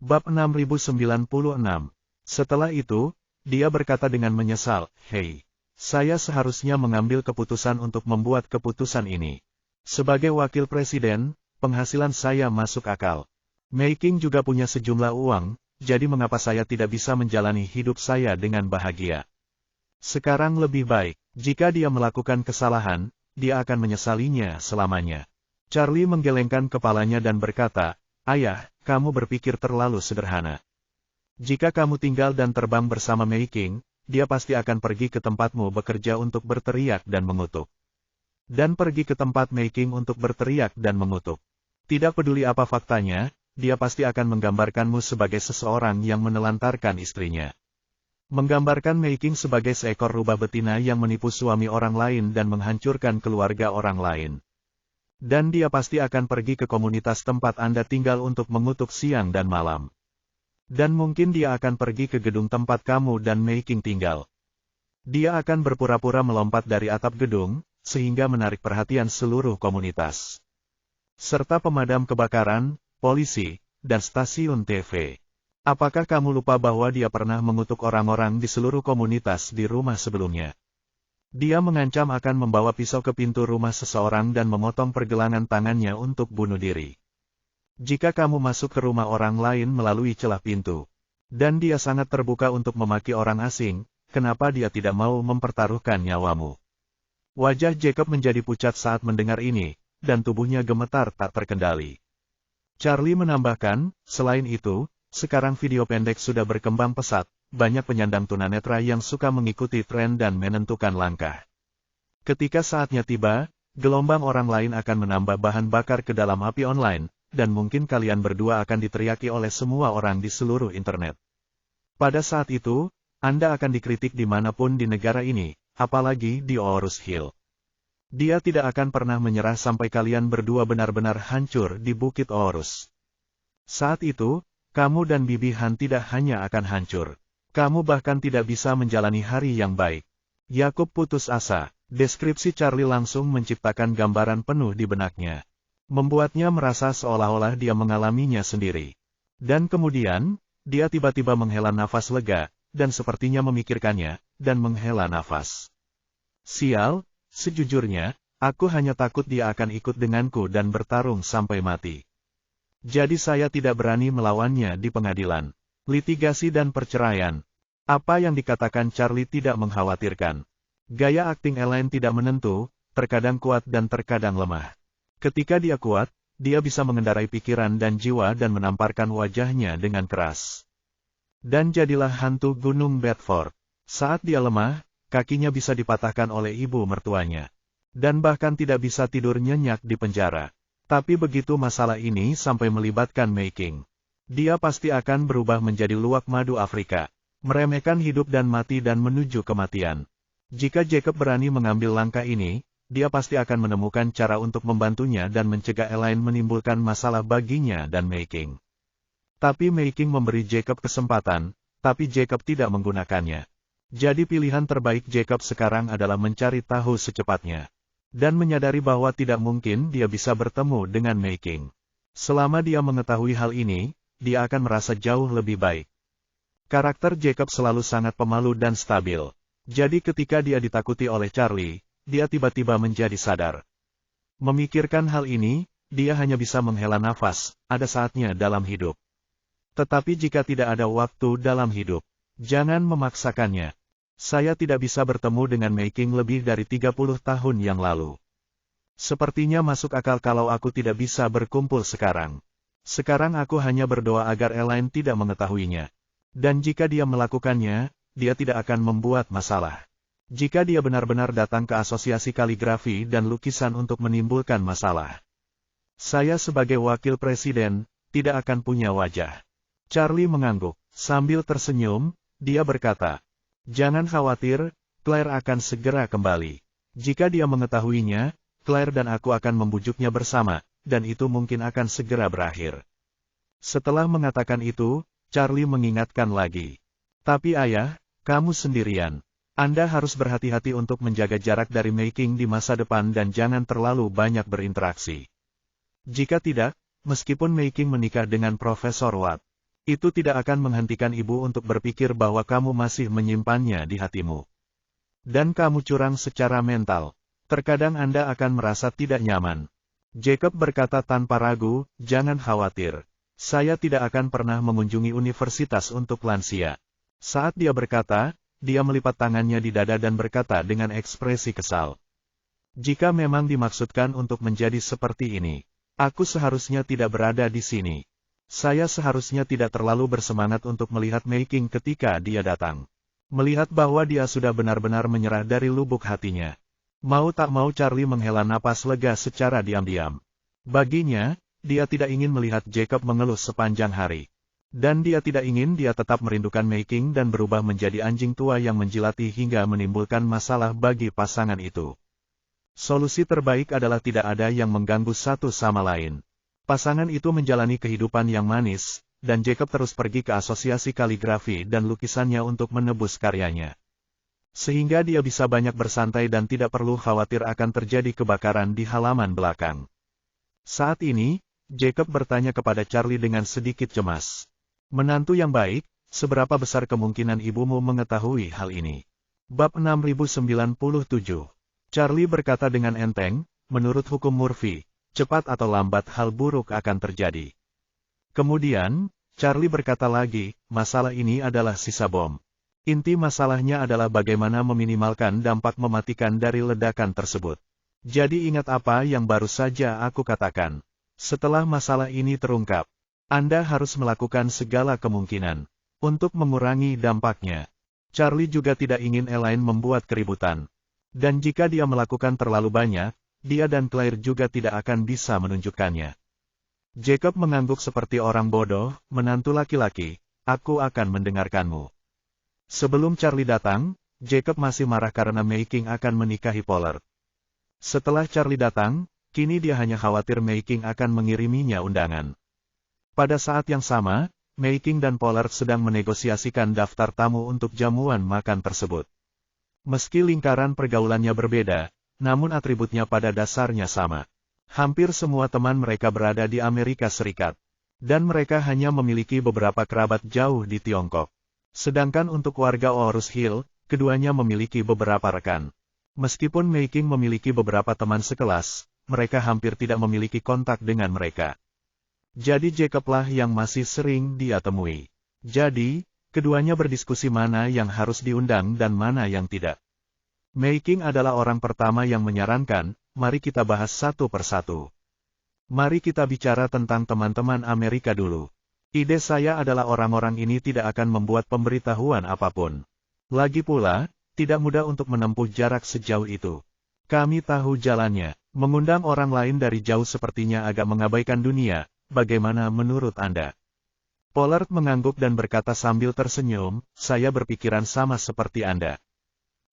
Bab 6096. Setelah itu, dia berkata dengan menyesal, "Hei, saya seharusnya mengambil keputusan untuk membuat keputusan ini. Sebagai wakil presiden, penghasilan saya masuk akal. Mei Qing juga punya sejumlah uang, jadi mengapa saya tidak bisa menjalani hidup saya dengan bahagia? Sekarang lebih baik, jika dia melakukan kesalahan, dia akan menyesalinya selamanya." Charlie menggelengkan kepalanya dan berkata, "Ayah, kamu berpikir terlalu sederhana. Jika kamu tinggal dan terbang bersama Mei Qing, dia pasti akan pergi ke tempatmu bekerja untuk berteriak dan mengutuk. Dan pergi ke tempat Mei Qing untuk berteriak dan mengutuk. Tidak peduli apa faktanya, dia pasti akan menggambarkanmu sebagai seseorang yang menelantarkan istrinya. Menggambarkan Mei Qing sebagai seekor rubah betina yang menipu suami orang lain dan menghancurkan keluarga orang lain. Dan dia pasti akan pergi ke komunitas tempat Anda tinggal untuk mengutuk siang dan malam. Dan mungkin dia akan pergi ke gedung tempat kamu dan Mei Qing tinggal. Dia akan berpura-pura melompat dari atap gedung, sehingga menarik perhatian seluruh komunitas. Serta pemadam kebakaran, polisi, dan stasiun TV. Apakah kamu lupa bahwa dia pernah mengutuk orang-orang di seluruh komunitas di rumah sebelumnya? Dia mengancam akan membawa pisau ke pintu rumah seseorang dan memotong pergelangan tangannya untuk bunuh diri. Jika kamu masuk ke rumah orang lain melalui celah pintu, dan dia sangat terbuka untuk memaki orang asing, kenapa dia tidak mau mempertaruhkan nyawamu? Wajah Jacob menjadi pucat saat mendengar ini, dan tubuhnya gemetar tak terkendali. Charlie menambahkan, selain itu, sekarang video pendek sudah berkembang pesat, banyak penyandang tunanetra yang suka mengikuti tren dan menentukan langkah. Ketika saatnya tiba, gelombang orang lain akan menambah bahan bakar ke dalam api online, dan mungkin kalian berdua akan diteriaki oleh semua orang di seluruh internet. Pada saat itu, Anda akan dikritik dimanapun di negara ini, apalagi di Oorus Hill. Dia tidak akan pernah menyerah sampai kalian berdua benar-benar hancur di Bukit Oorus. Saat itu, kamu dan Bibi Han tidak hanya akan hancur. Kamu bahkan tidak bisa menjalani hari yang baik. Yakub putus asa. Deskripsi Charlie langsung menciptakan gambaran penuh di benaknya. Membuatnya merasa seolah-olah dia mengalaminya sendiri. Dan kemudian, dia tiba-tiba menghela nafas lega, dan sepertinya memikirkannya, dan menghela nafas. Sial, sejujurnya, aku hanya takut dia akan ikut denganku dan bertarung sampai mati. Jadi saya tidak berani melawannya di pengadilan. Litigasi dan perceraian. Apa yang dikatakan Charlie tidak mengkhawatirkan. Gaya akting Elaine tidak menentu, terkadang kuat dan terkadang lemah. Ketika dia kuat, dia bisa mengendarai pikiran dan jiwa dan menamparkan wajahnya dengan keras. Dan jadilah hantu Gunung Bedford. Saat dia lemah, kakinya bisa dipatahkan oleh ibu mertuanya. Dan bahkan tidak bisa tidur nyenyak di penjara. Tapi begitu masalah ini sampai melibatkan Mei Qing, dia pasti akan berubah menjadi luwak madu Afrika. Meremehkan hidup dan mati dan menuju kematian. Jika Jacob berani mengambil langkah ini, dia pasti akan menemukan cara untuk membantunya dan mencegah Elaine menimbulkan masalah baginya dan Mei Qing. Tapi Mei Qing memberi Jacob kesempatan, tapi Jacob tidak menggunakannya. Jadi pilihan terbaik Jacob sekarang adalah mencari tahu secepatnya. Dan menyadari bahwa tidak mungkin dia bisa bertemu dengan Mei Qing. Selama dia mengetahui hal ini, dia akan merasa jauh lebih baik. Karakter Jacob selalu sangat pemalu dan stabil. Jadi ketika dia ditakuti oleh Charlie, dia tiba-tiba menjadi sadar. Memikirkan hal ini, dia hanya bisa menghela nafas, ada saatnya dalam hidup. Tetapi jika tidak ada waktu dalam hidup, jangan memaksakannya. Saya tidak bisa bertemu dengan Mei Qing lebih dari 30 tahun yang lalu. Sepertinya masuk akal kalau aku tidak bisa berkumpul sekarang. Sekarang aku hanya berdoa agar Elaine tidak mengetahuinya. Dan jika dia melakukannya, dia tidak akan membuat masalah. Jika dia benar-benar datang ke asosiasi kaligrafi dan lukisan untuk menimbulkan masalah. Saya sebagai wakil presiden, tidak akan punya wajah. Charlie mengangguk. Sambil tersenyum, dia berkata, "Jangan khawatir, Claire akan segera kembali. Jika dia mengetahuinya, Claire dan aku akan membujuknya bersama, dan itu mungkin akan segera berakhir." Setelah mengatakan itu, Charlie mengingatkan lagi. "Tapi ayah, kamu sendirian. Anda harus berhati-hati untuk menjaga jarak dari Mei Qing di masa depan dan jangan terlalu banyak berinteraksi. Jika tidak, meskipun Mei Qing menikah dengan Profesor Watt, Itu tidak akan menghentikan ibu untuk berpikir bahwa kamu masih menyimpannya di hatimu. Dan kamu curang secara mental. Terkadang Anda akan merasa tidak nyaman. Jacob berkata tanpa ragu, jangan khawatir. Saya tidak akan pernah mengunjungi universitas untuk lansia. Saat dia berkata, dia melipat tangannya di dada dan berkata dengan ekspresi kesal. Jika memang dimaksudkan untuk menjadi seperti ini, aku seharusnya tidak berada di sini. Saya seharusnya tidak terlalu bersemangat untuk melihat Mei-King ketika dia datang. Melihat bahwa dia sudah benar-benar menyerah dari lubuk hatinya. Mau tak mau Charlie menghela napas lega secara diam-diam. Baginya, dia tidak ingin melihat Jacob mengeluh sepanjang hari. Dan dia tidak ingin dia tetap merindukan Mei-King dan berubah menjadi anjing tua yang menjilati hingga menimbulkan masalah bagi pasangan itu. Solusi terbaik adalah tidak ada yang mengganggu satu sama lain. Pasangan itu menjalani kehidupan yang manis, dan Jacob terus pergi ke asosiasi kaligrafi dan lukisannya untuk menebus karyanya. Sehingga dia bisa banyak bersantai dan tidak perlu khawatir akan terjadi kebakaran di halaman belakang. Saat ini, Jacob bertanya kepada Charlie dengan sedikit cemas. Menantu yang baik, seberapa besar kemungkinan ibumu mengetahui hal ini? Bab 6097. Charlie berkata dengan enteng, menurut hukum Murphy, cepat atau lambat hal buruk akan terjadi. Kemudian, Charlie berkata lagi, masalah ini adalah sisa bom. Inti masalahnya adalah bagaimana meminimalkan dampak mematikan dari ledakan tersebut. Jadi ingat apa yang baru saja aku katakan. Setelah masalah ini terungkap, Anda harus melakukan segala kemungkinan untuk mengurangi dampaknya. Charlie juga tidak ingin Elaine membuat keributan. Dan jika dia melakukan terlalu banyak, dia dan Claire juga tidak akan bisa menunjukkannya. Jacob mengangguk seperti orang bodoh, menantu laki-laki, aku akan mendengarkanmu. Sebelum Charlie datang, Jacob masih marah karena Mei-King akan menikahi Pollard. Setelah Charlie datang, kini dia hanya khawatir Mei-King akan mengiriminya undangan. Pada saat yang sama, Mei-King dan Pollard sedang menegosiasikan daftar tamu untuk jamuan makan tersebut. Meski lingkaran pergaulannya berbeda, namun atributnya pada dasarnya sama. Hampir semua teman mereka berada di Amerika Serikat. Dan mereka hanya memiliki beberapa kerabat jauh di Tiongkok. Sedangkan untuk warga Orus Hill, keduanya memiliki beberapa rekan. Meskipun Mei-King memiliki beberapa teman sekelas, mereka hampir tidak memiliki kontak dengan mereka. Jadi Jacoblah yang masih sering dia temui. Jadi, keduanya berdiskusi mana yang harus diundang dan mana yang tidak. Mei-King adalah orang pertama yang menyarankan, mari kita bahas satu persatu. Mari kita bicara tentang teman-teman Amerika dulu. Ide saya adalah orang-orang ini tidak akan membuat pemberitahuan apapun. Lagi pula, tidak mudah untuk menempuh jarak sejauh itu. Kami tahu jalannya. Mengundang orang lain dari jauh sepertinya agak mengabaikan dunia. Bagaimana menurut Anda? Pollard mengangguk dan berkata sambil tersenyum, saya berpikiran sama seperti Anda.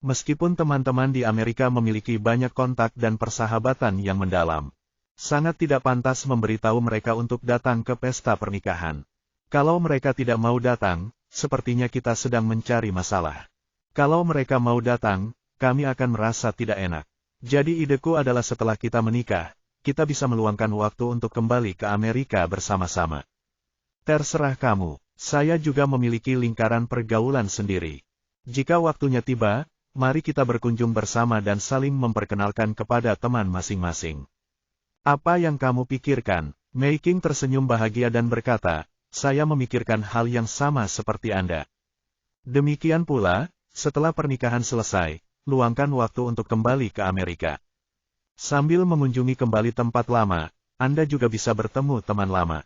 Meskipun teman-teman di Amerika memiliki banyak kontak dan persahabatan yang mendalam, sangat tidak pantas memberitahu mereka untuk datang ke pesta pernikahan. Kalau mereka tidak mau datang, sepertinya kita sedang mencari masalah. Kalau mereka mau datang, kami akan merasa tidak enak. Jadi ideku adalah setelah kita menikah, kita bisa meluangkan waktu untuk kembali ke Amerika bersama-sama. Terserah kamu, saya juga memiliki lingkaran pergaulan sendiri. Jika waktunya tiba, mari kita berkunjung bersama dan saling memperkenalkan kepada teman masing-masing. Apa yang kamu pikirkan? Mei-King tersenyum bahagia dan berkata, saya memikirkan hal yang sama seperti Anda. Demikian pula, setelah pernikahan selesai, luangkan waktu untuk kembali ke Amerika. Sambil mengunjungi kembali tempat lama, Anda juga bisa bertemu teman lama.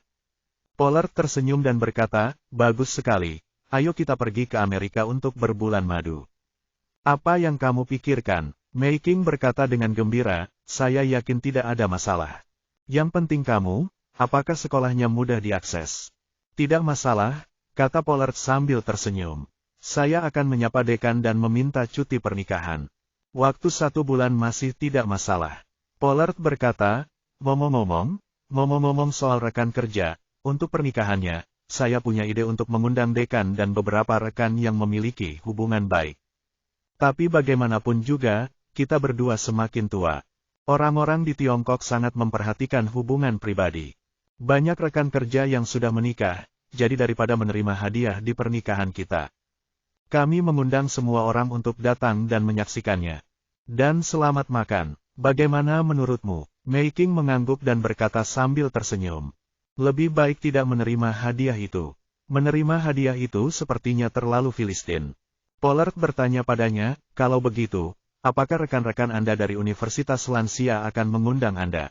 Pollard tersenyum dan berkata, bagus sekali, ayo kita pergi ke Amerika untuk berbulan madu. Apa yang kamu pikirkan? Mei-King berkata dengan gembira, saya yakin tidak ada masalah. Yang penting kamu, apakah sekolahnya mudah diakses? Tidak masalah, kata Pollard sambil tersenyum. Saya akan menyapa dekan dan meminta cuti pernikahan. Waktu 1 bulan masih tidak masalah. Pollard berkata, ngomong-ngomong soal rekan kerja, untuk pernikahannya, saya punya ide untuk mengundang dekan dan beberapa rekan yang memiliki hubungan baik. Tapi bagaimanapun juga, kita berdua semakin tua. Orang-orang di Tiongkok sangat memperhatikan hubungan pribadi. Banyak rekan kerja yang sudah menikah, jadi daripada menerima hadiah di pernikahan kita, kami mengundang semua orang untuk datang dan menyaksikannya. Dan selamat makan. Bagaimana menurutmu? Mei Qing mengangguk dan berkata sambil tersenyum. Lebih baik tidak menerima hadiah itu. Menerima hadiah itu sepertinya terlalu Filistin. Pollard bertanya padanya, kalau begitu, apakah rekan-rekan Anda dari Universitas Lansia akan mengundang Anda?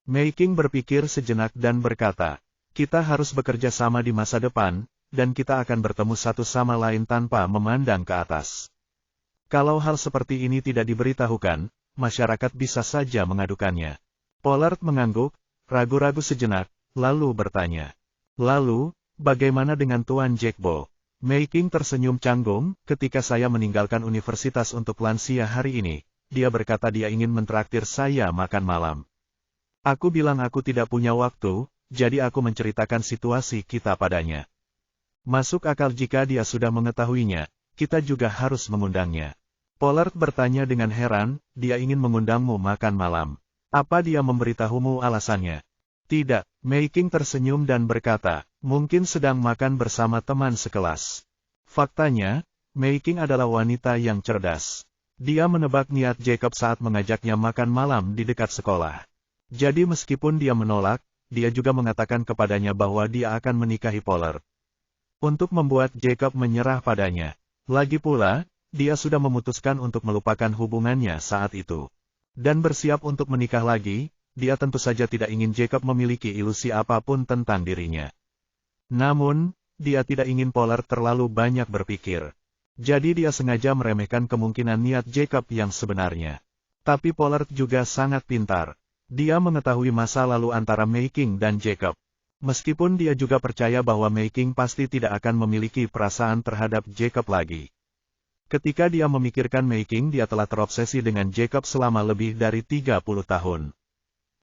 Mei Qing berpikir sejenak dan berkata, kita harus bekerja sama di masa depan, dan kita akan bertemu satu sama lain tanpa memandang ke atas. Kalau hal seperti ini tidak diberitahukan, masyarakat bisa saja mengadukannya. Pollard mengangguk, ragu-ragu sejenak, lalu bertanya. Lalu, bagaimana dengan Tuan Jack Bo? Mei Qing tersenyum canggung, ketika saya meninggalkan universitas untuk lansia hari ini, dia berkata dia ingin mentraktir saya makan malam. Aku bilang aku tidak punya waktu, jadi aku menceritakan situasi kita padanya. Masuk akal jika dia sudah mengetahuinya, kita juga harus mengundangnya. Pollard bertanya dengan heran, dia ingin mengundangmu makan malam. Apa dia memberitahumu alasannya? Tidak, Mei Qing tersenyum dan berkata, mungkin sedang makan bersama teman sekelas. Faktanya, Mei Qing adalah wanita yang cerdas. Dia menebak niat Jacob saat mengajaknya makan malam di dekat sekolah. Jadi meskipun dia menolak, dia juga mengatakan kepadanya bahwa dia akan menikahi Pollard. Untuk membuat Jacob menyerah padanya. Lagi pula, dia sudah memutuskan untuk melupakan hubungannya saat itu. Dan bersiap untuk menikah lagi, dia tentu saja tidak ingin Jacob memiliki ilusi apapun tentang dirinya. Namun, dia tidak ingin Pollard terlalu banyak berpikir. Jadi dia sengaja meremehkan kemungkinan niat Jacob yang sebenarnya. Tapi Pollard juga sangat pintar. Dia mengetahui masa lalu antara Mei Qing dan Jacob. Meskipun dia juga percaya bahwa Mei Qing pasti tidak akan memiliki perasaan terhadap Jacob lagi. Ketika dia memikirkan Mei Qing, dia telah terobsesi dengan Jacob selama lebih dari 30 tahun.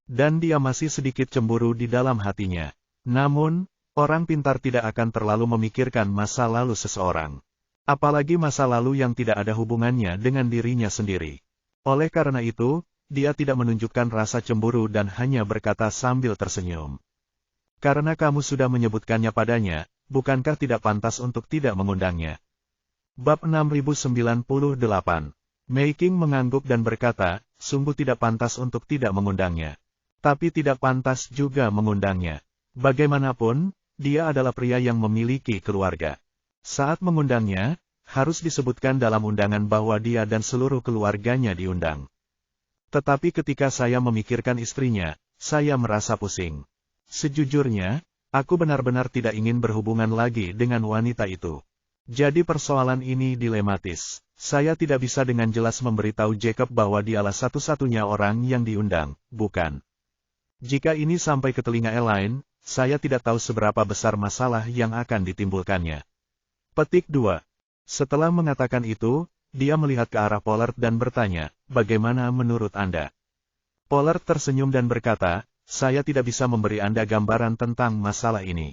Dan dia masih sedikit cemburu di dalam hatinya. Namun, orang pintar tidak akan terlalu memikirkan masa lalu seseorang. Apalagi masa lalu yang tidak ada hubungannya dengan dirinya sendiri. Oleh karena itu, dia tidak menunjukkan rasa cemburu dan hanya berkata sambil tersenyum. Karena kamu sudah menyebutkannya padanya, bukankah tidak pantas untuk tidak mengundangnya? Bab 6098. Mei Qing mengangguk dan berkata, sungguh tidak pantas untuk tidak mengundangnya. Tapi tidak pantas juga mengundangnya. Bagaimanapun, dia adalah pria yang memiliki keluarga. Saat mengundangnya, harus disebutkan dalam undangan bahwa dia dan seluruh keluarganya diundang. Tetapi ketika saya memikirkan istrinya, saya merasa pusing. Sejujurnya, aku benar-benar tidak ingin berhubungan lagi dengan wanita itu. Jadi persoalan ini dilematis. Saya tidak bisa dengan jelas memberitahu Jacob bahwa dialah satu-satunya orang yang diundang, bukan? Jika ini sampai ke telinga Elaine, saya tidak tahu seberapa besar masalah yang akan ditimbulkannya. Petik 2. Setelah mengatakan itu, dia melihat ke arah Pollard dan bertanya, bagaimana menurut Anda? Pollard tersenyum dan berkata, saya tidak bisa memberi Anda gambaran tentang masalah ini.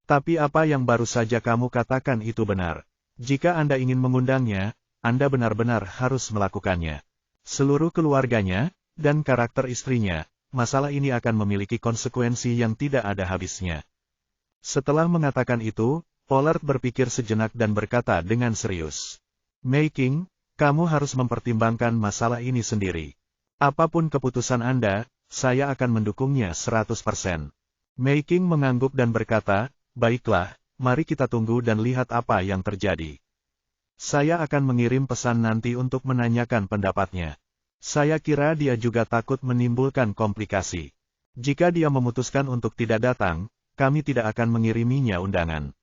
Tapi apa yang baru saja kamu katakan itu benar. Jika Anda ingin mengundangnya, Anda benar-benar harus melakukannya. Seluruh keluarganya, dan karakter istrinya, masalah ini akan memiliki konsekuensi yang tidak ada habisnya. Setelah mengatakan itu, Pollard berpikir sejenak dan berkata dengan serius. Mei Qing, kamu harus mempertimbangkan masalah ini sendiri. Apapun keputusan Anda, saya akan mendukungnya 100%. Mei Qing mengangguk dan berkata, baiklah, mari kita tunggu dan lihat apa yang terjadi. Saya akan mengirim pesan nanti untuk menanyakan pendapatnya. Saya kira dia juga takut menimbulkan komplikasi. Jika dia memutuskan untuk tidak datang, kami tidak akan mengiriminya undangan.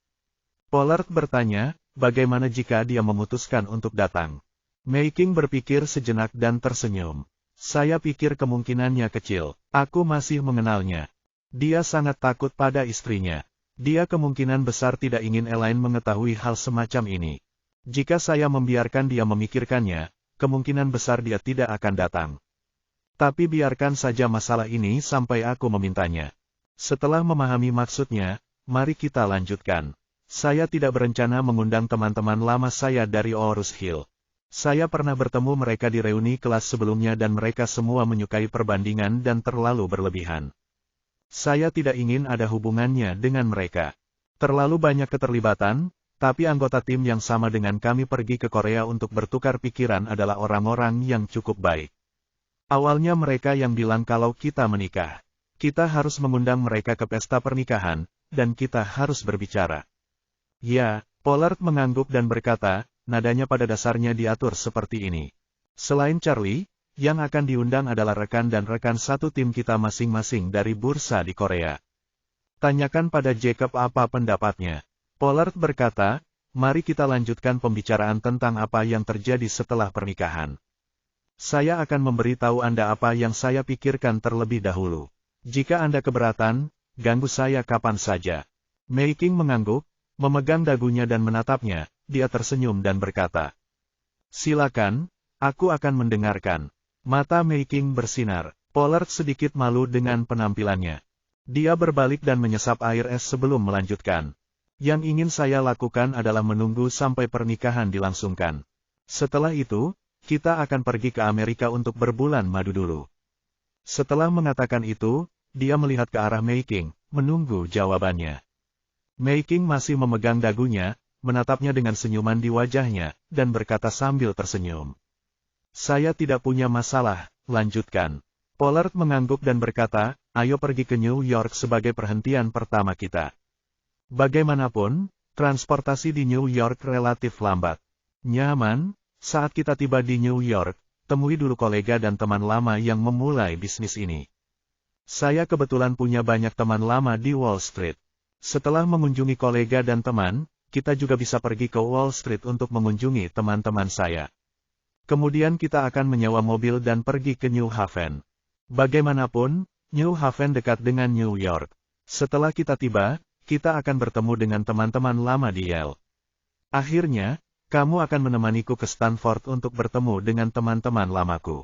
Pollard bertanya, bagaimana jika dia memutuskan untuk datang? Mei Qing berpikir sejenak dan tersenyum. Saya pikir kemungkinannya kecil. Aku masih mengenalnya. Dia sangat takut pada istrinya. Dia kemungkinan besar tidak ingin Elaine mengetahui hal semacam ini. Jika saya membiarkan dia memikirkannya, kemungkinan besar dia tidak akan datang. Tapi biarkan saja masalah ini sampai aku memintanya. Setelah memahami maksudnya, mari kita lanjutkan. Saya tidak berencana mengundang teman-teman lama saya dari Orus Hill. Saya pernah bertemu mereka di reuni kelas sebelumnya dan mereka semua menyukai perbandingan dan terlalu berlebihan. Saya tidak ingin ada hubungannya dengan mereka. Terlalu banyak keterlibatan, tapi anggota tim yang sama dengan kami pergi ke Korea untuk bertukar pikiran adalah orang-orang yang cukup baik. Awalnya mereka yang bilang kalau kita menikah. Kita harus mengundang mereka ke pesta pernikahan, dan kita harus berbicara. Ya, Pollard mengangguk dan berkata, nadanya pada dasarnya diatur seperti ini. Selain Charlie, yang akan diundang adalah rekan dan rekan satu tim kita masing-masing dari bursa di Korea. Tanyakan pada Jacob apa pendapatnya. Pollard berkata, mari kita lanjutkan pembicaraan tentang apa yang terjadi setelah pernikahan. Saya akan memberitahu Anda apa yang saya pikirkan terlebih dahulu. Jika Anda keberatan, ganggu saya kapan saja. Mei King mengangguk, memegang dagunya dan menatapnya, dia tersenyum dan berkata, silakan, aku akan mendengarkan. Mata Mei King bersinar. Pollard sedikit malu dengan penampilannya. Dia berbalik dan menyesap air es sebelum melanjutkan. Yang ingin saya lakukan adalah menunggu sampai pernikahan dilangsungkan. Setelah itu, kita akan pergi ke Amerika untuk berbulan madu dulu. Setelah mengatakan itu, dia melihat ke arah Mei King, menunggu jawabannya. Mei King masih memegang dagunya, menatapnya dengan senyuman di wajahnya, dan berkata sambil tersenyum. Saya tidak punya masalah, lanjutkan. Pollard mengangguk dan berkata, ayo pergi ke New York sebagai perhentian pertama kita. Bagaimanapun, transportasi di New York relatif lambat. Nyaman, saat kita tiba di New York, temui dulu kolega dan teman lama yang memulai bisnis ini. Saya kebetulan punya banyak teman lama di Wall Street. Setelah mengunjungi kolega dan teman, kita juga bisa pergi ke Wall Street untuk mengunjungi teman-teman saya. Kemudian kita akan menyewa mobil dan pergi ke New Haven. Bagaimanapun, New Haven dekat dengan New York. Setelah kita tiba, kita akan bertemu dengan teman-teman lama di Yale. Akhirnya, kamu akan menemaniku ke Stanford untuk bertemu dengan teman-teman lamaku.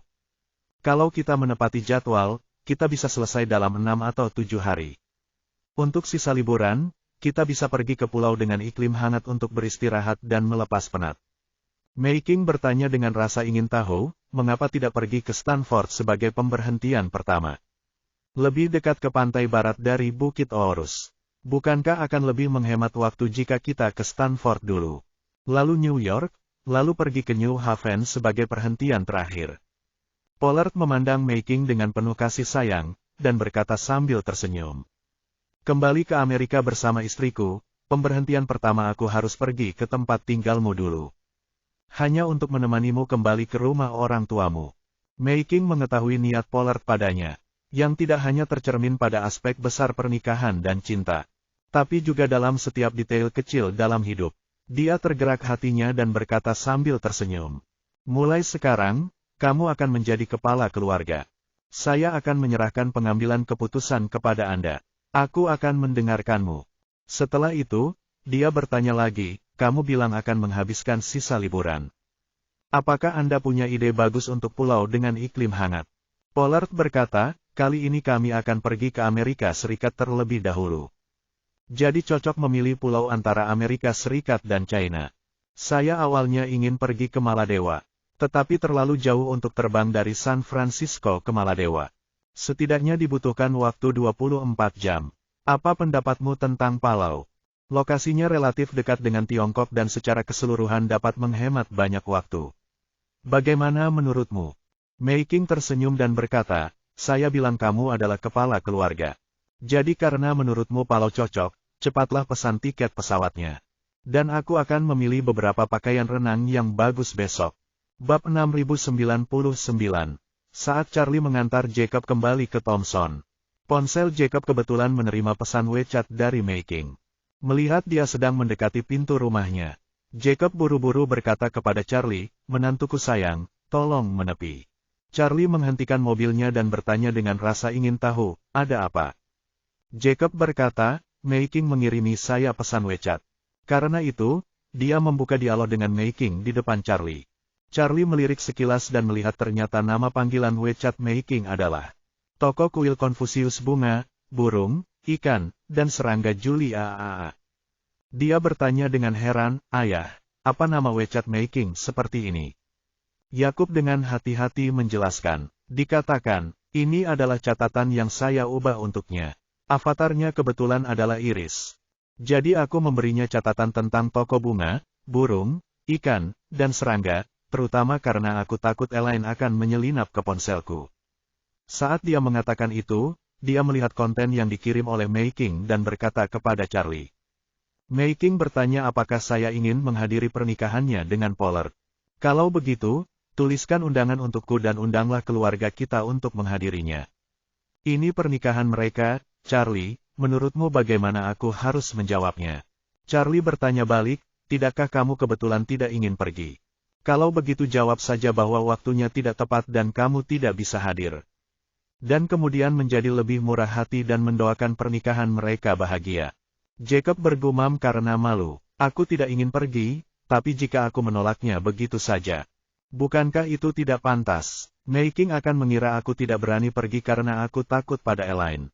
Kalau kita menepati jadwal, kita bisa selesai dalam 6 atau 7 hari. Untuk sisa liburan, kita bisa pergi ke pulau dengan iklim hangat untuk beristirahat dan melepas penat. Mei King bertanya dengan rasa ingin tahu, mengapa tidak pergi ke Stanford sebagai pemberhentian pertama. Lebih dekat ke pantai barat dari Bukit Orus. Bukankah akan lebih menghemat waktu jika kita ke Stanford dulu? Lalu New York, lalu pergi ke New Haven sebagai perhentian terakhir. Pollard memandang Mei King dengan penuh kasih sayang, dan berkata sambil tersenyum. Kembali ke Amerika bersama istriku, pemberhentian pertama aku harus pergi ke tempat tinggalmu dulu. Hanya untuk menemanimu kembali ke rumah orang tuamu. Mei King mengetahui niat Pollard padanya, yang tidak hanya tercermin pada aspek besar pernikahan dan cinta, tapi juga dalam setiap detail kecil dalam hidup. Dia tergerak hatinya dan berkata sambil tersenyum. Mulai sekarang, kamu akan menjadi kepala keluarga. Saya akan menyerahkan pengambilan keputusan kepada Anda. Aku akan mendengarkanmu. Setelah itu, dia bertanya lagi, kamu bilang akan menghabiskan sisa liburan. Apakah Anda punya ide bagus untuk pulau dengan iklim hangat? Pollard berkata, kali ini kami akan pergi ke Amerika Serikat terlebih dahulu. Jadi cocok memilih pulau antara Amerika Serikat dan China. Saya awalnya ingin pergi ke Maladewa, tetapi terlalu jauh untuk terbang dari San Francisco ke Maladewa. Setidaknya dibutuhkan waktu 24 jam. Apa pendapatmu tentang Palau? Lokasinya relatif dekat dengan Tiongkok dan secara keseluruhan dapat menghemat banyak waktu. Bagaimana menurutmu? Mei King tersenyum dan berkata, saya bilang kamu adalah kepala keluarga. Jadi karena menurutmu Palau cocok, cepatlah pesan tiket pesawatnya. Dan aku akan memilih beberapa pakaian renang yang bagus besok. Bab 6099. Saat Charlie mengantar Jacob kembali ke Thomson. Ponsel Jacob kebetulan menerima pesan WeChat dari Mei King. Melihat dia sedang mendekati pintu rumahnya, Jacob buru-buru berkata kepada Charlie, menantuku sayang, tolong menepi. Charlie menghentikan mobilnya dan bertanya dengan rasa ingin tahu, ada apa? Jacob berkata, Mei King mengirimi saya pesan WeChat. Karena itu, dia membuka dialog dengan Mei King di depan Charlie. Charlie melirik sekilas dan melihat ternyata nama panggilan WeChat Mei King adalah toko kuil Konfusius bunga, burung, ikan, dan serangga Julia. Dia bertanya dengan heran, ayah, apa nama WeChat Mei King seperti ini? Yakub dengan hati-hati menjelaskan, dikatakan, ini adalah catatan yang saya ubah untuknya. Avatarnya kebetulan adalah Iris. Jadi aku memberinya catatan tentang toko bunga, burung, ikan, dan serangga, terutama karena aku takut Elaine akan menyelinap ke ponselku. Saat dia mengatakan itu, dia melihat konten yang dikirim oleh Mei Qing dan berkata kepada Charlie. Mei Qing bertanya apakah saya ingin menghadiri pernikahannya dengan Pollard. Kalau begitu, tuliskan undangan untukku dan undanglah keluarga kita untuk menghadirinya. Ini pernikahan mereka, Charlie, menurutmu bagaimana aku harus menjawabnya? Charlie bertanya balik, tidakkah kamu kebetulan tidak ingin pergi? Kalau begitu jawab saja bahwa waktunya tidak tepat dan kamu tidak bisa hadir. Dan kemudian menjadi lebih murah hati dan mendoakan pernikahan mereka bahagia. Jacob bergumam karena malu. Aku tidak ingin pergi, tapi jika aku menolaknya begitu saja. Bukankah itu tidak pantas? Mei Qing akan mengira aku tidak berani pergi karena aku takut pada Elaine.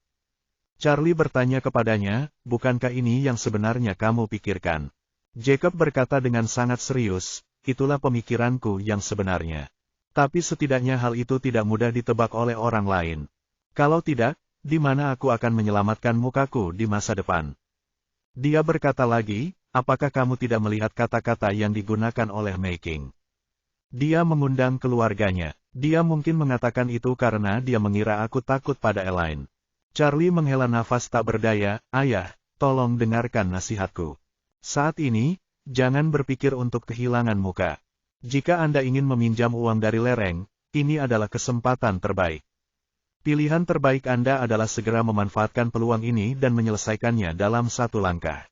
Charlie bertanya kepadanya, bukankah ini yang sebenarnya kamu pikirkan? Jacob berkata dengan sangat serius, itulah pemikiranku yang sebenarnya. Tapi setidaknya hal itu tidak mudah ditebak oleh orang lain. Kalau tidak, di mana aku akan menyelamatkan mukaku di masa depan? Dia berkata lagi, apakah kamu tidak melihat kata-kata yang digunakan oleh Mei Qing? Dia mengundang keluarganya. Dia mungkin mengatakan itu karena dia mengira aku takut pada Elaine. Charlie menghela nafas tak berdaya, ayah, tolong dengarkan nasihatku. Saat ini, jangan berpikir untuk kehilangan muka. Jika Anda ingin meminjam uang dari lereng, ini adalah kesempatan terbaik. Pilihan terbaik Anda adalah segera memanfaatkan peluang ini dan menyelesaikannya dalam satu langkah.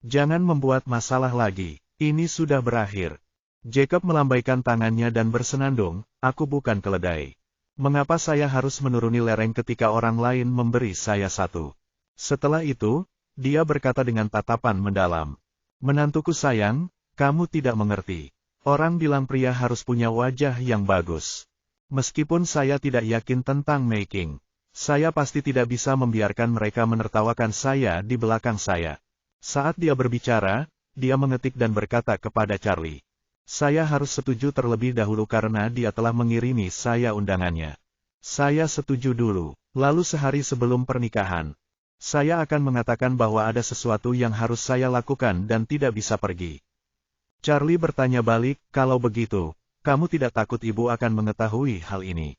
Jangan membuat masalah lagi, ini sudah berakhir. Jacob melambaikan tangannya dan bersenandung, aku bukan keledai. Mengapa saya harus menuruni lereng ketika orang lain memberi saya satu? Setelah itu, dia berkata dengan tatapan mendalam. Menantuku sayang, kamu tidak mengerti. Orang bilang pria harus punya wajah yang bagus. Meskipun saya tidak yakin tentang Mei Qing, saya pasti tidak bisa membiarkan mereka menertawakan saya di belakang saya. Saat dia berbicara, dia mengetik dan berkata kepada Charlie. Saya harus setuju terlebih dahulu karena dia telah mengirimi saya undangannya. Saya setuju dulu, lalu sehari sebelum pernikahan. Saya akan mengatakan bahwa ada sesuatu yang harus saya lakukan dan tidak bisa pergi. Charlie bertanya balik, kalau begitu, kamu tidak takut ibu akan mengetahui hal ini?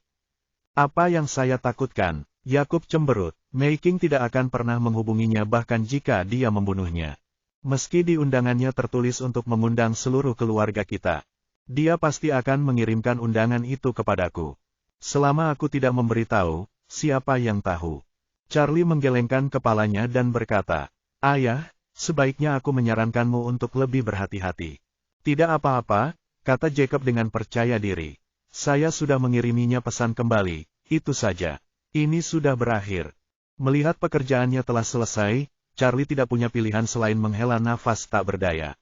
Apa yang saya takutkan? Yakub cemberut. Mei Qing tidak akan pernah menghubunginya bahkan jika dia membunuhnya. Meski di undangannya tertulis untuk mengundang seluruh keluarga kita. Dia pasti akan mengirimkan undangan itu kepadaku. Selama aku tidak memberitahu, siapa yang tahu? Charlie menggelengkan kepalanya dan berkata, ayah, sebaiknya aku menyarankanmu untuk lebih berhati-hati. Tidak apa-apa, kata Jacob dengan percaya diri. Saya sudah mengiriminya pesan kembali, itu saja. Ini sudah berakhir. Melihat pekerjaannya telah selesai, Charlie tidak punya pilihan selain menghela nafas tak berdaya.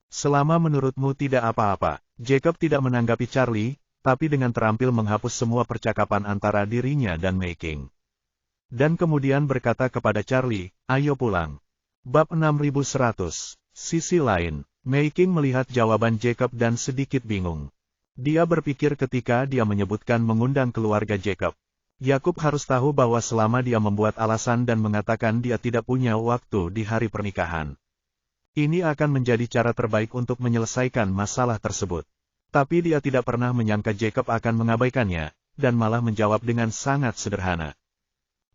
Selama menurutmu tidak apa-apa, Jacob tidak menanggapi Charlie, tapi dengan terampil menghapus semua percakapan antara dirinya dan Mei Qing. Dan kemudian berkata kepada Charlie, ayo pulang. Bab 6100. Sisi lain. Mei Qing melihat jawaban Jacob dan sedikit bingung. Dia berpikir ketika dia menyebutkan mengundang keluarga Jacob. Yakub harus tahu bahwa selama dia membuat alasan dan mengatakan dia tidak punya waktu di hari pernikahan. Ini akan menjadi cara terbaik untuk menyelesaikan masalah tersebut. Tapi dia tidak pernah menyangka Jacob akan mengabaikannya, dan malah menjawab dengan sangat sederhana.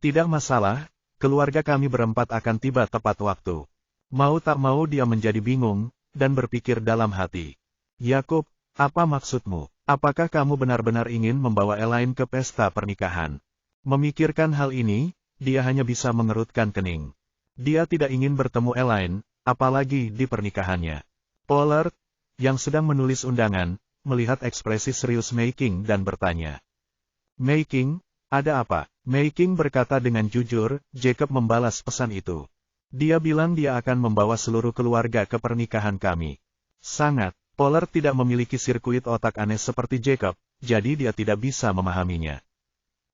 Tidak masalah, keluarga kami berempat akan tiba tepat waktu. Mau tak mau dia menjadi bingung, dan berpikir dalam hati. Yakub, apa maksudmu? Apakah kamu benar-benar ingin membawa Elaine ke pesta pernikahan? Memikirkan hal ini, dia hanya bisa mengerutkan kening. Dia tidak ingin bertemu Elaine, apalagi di pernikahannya. Pollard, yang sedang menulis undangan, melihat ekspresi serius Mei Qing dan bertanya. Mei Qing, ada apa? Mei Qing berkata dengan jujur, Jacob membalas pesan itu. Dia bilang dia akan membawa seluruh keluarga ke pernikahan kami. Sangat, Pollard tidak memiliki sirkuit otak aneh seperti Jacob, jadi dia tidak bisa memahaminya.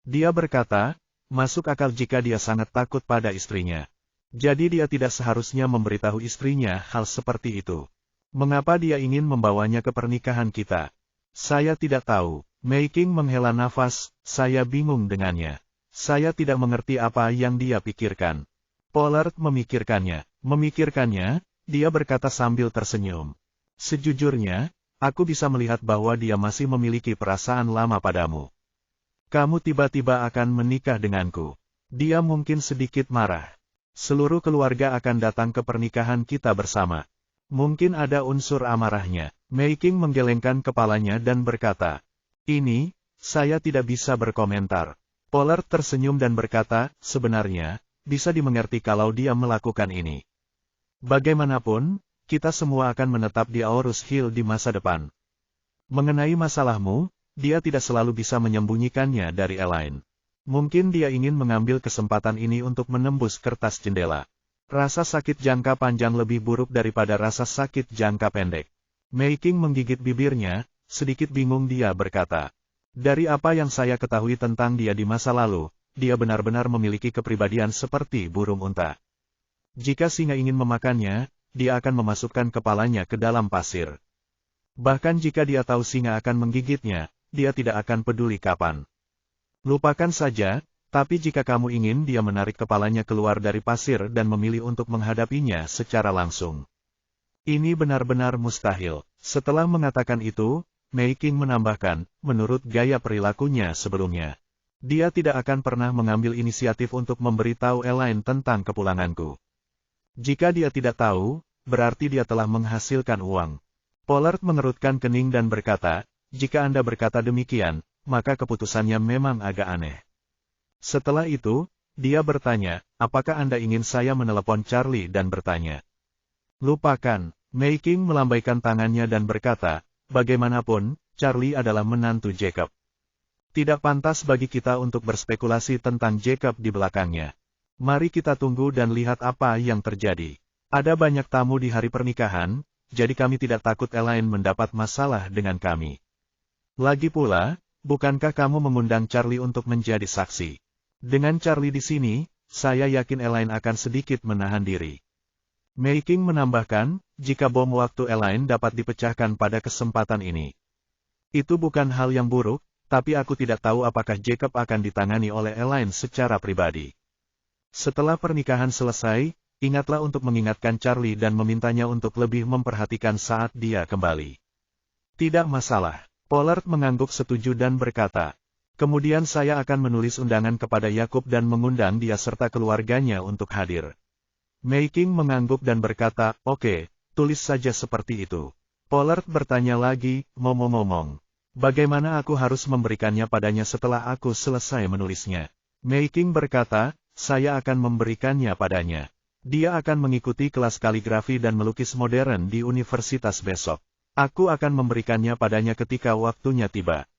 Dia berkata, masuk akal jika dia sangat takut pada istrinya. Jadi dia tidak seharusnya memberitahu istrinya hal seperti itu. Mengapa dia ingin membawanya ke pernikahan kita? Saya tidak tahu. Mei Qing menghela nafas, saya bingung dengannya. Saya tidak mengerti apa yang dia pikirkan. Pollard memikirkannya. Memikirkannya, dia berkata sambil tersenyum. Sejujurnya, aku bisa melihat bahwa dia masih memiliki perasaan lama padamu. Kamu tiba-tiba akan menikah denganku. Dia mungkin sedikit marah. Seluruh keluarga akan datang ke pernikahan kita bersama. Mungkin ada unsur amarahnya. Mei Qing menggelengkan kepalanya dan berkata, "Ini, saya tidak bisa berkomentar." Pollard tersenyum dan berkata, "Sebenarnya, bisa dimengerti kalau dia melakukan ini. Bagaimanapun, kita semua akan menetap di Aorus Hill di masa depan. Mengenai masalahmu, dia tidak selalu bisa menyembunyikannya dari Elaine. Mungkin dia ingin mengambil kesempatan ini untuk menembus kertas jendela. Rasa sakit jangka panjang lebih buruk daripada rasa sakit jangka pendek." Mei Qing menggigit bibirnya, sedikit bingung dia berkata, "Dari apa yang saya ketahui tentang dia di masa lalu, dia benar-benar memiliki kepribadian seperti burung unta. Jika singa ingin memakannya, dia akan memasukkan kepalanya ke dalam pasir. Bahkan jika dia tahu singa akan menggigitnya, dia tidak akan peduli kapan. Lupakan saja, tapi jika kamu ingin dia menarik kepalanya keluar dari pasir dan memilih untuk menghadapinya secara langsung. Ini benar-benar mustahil." Setelah mengatakan itu, Mei Qing menambahkan, menurut gaya perilakunya sebelumnya, dia tidak akan pernah mengambil inisiatif untuk memberitahu Elaine tentang kepulanganku. Jika dia tidak tahu, berarti dia telah menghasilkan uang. Pollard mengerutkan kening dan berkata, "Jika Anda berkata demikian, maka keputusannya memang agak aneh." Setelah itu, dia bertanya, "Apakah Anda ingin saya menelepon Charlie dan bertanya?" "Lupakan." Mei Qing melambaikan tangannya dan berkata, "Bagaimanapun, Charlie adalah menantu Jacob. Tidak pantas bagi kita untuk berspekulasi tentang Jacob di belakangnya. Mari kita tunggu dan lihat apa yang terjadi. Ada banyak tamu di hari pernikahan, jadi kami tidak takut Elaine mendapat masalah dengan kami. Lagi pula, bukankah kamu mengundang Charlie untuk menjadi saksi? Dengan Charlie di sini, saya yakin Elaine akan sedikit menahan diri." Mei Qing menambahkan, "Jika bom waktu Elaine dapat dipecahkan pada kesempatan ini, itu bukan hal yang buruk, tapi aku tidak tahu apakah Jacob akan ditangani oleh Elaine secara pribadi. Setelah pernikahan selesai, ingatlah untuk mengingatkan Charlie dan memintanya untuk lebih memperhatikan saat dia kembali." "Tidak masalah." Pollard mengangguk setuju dan berkata, "Kemudian saya akan menulis undangan kepada Yakub dan mengundang dia serta keluarganya untuk hadir." Mei Qing mengangguk dan berkata, "Oke, tulis saja seperti itu." Pollard bertanya lagi, "Ngomong-ngomong, bagaimana aku harus memberikannya padanya setelah aku selesai menulisnya?" Mei Qing berkata, "Saya akan memberikannya padanya. Dia akan mengikuti kelas kaligrafi dan melukis modern di universitas besok. Aku akan memberikannya padanya ketika waktunya tiba."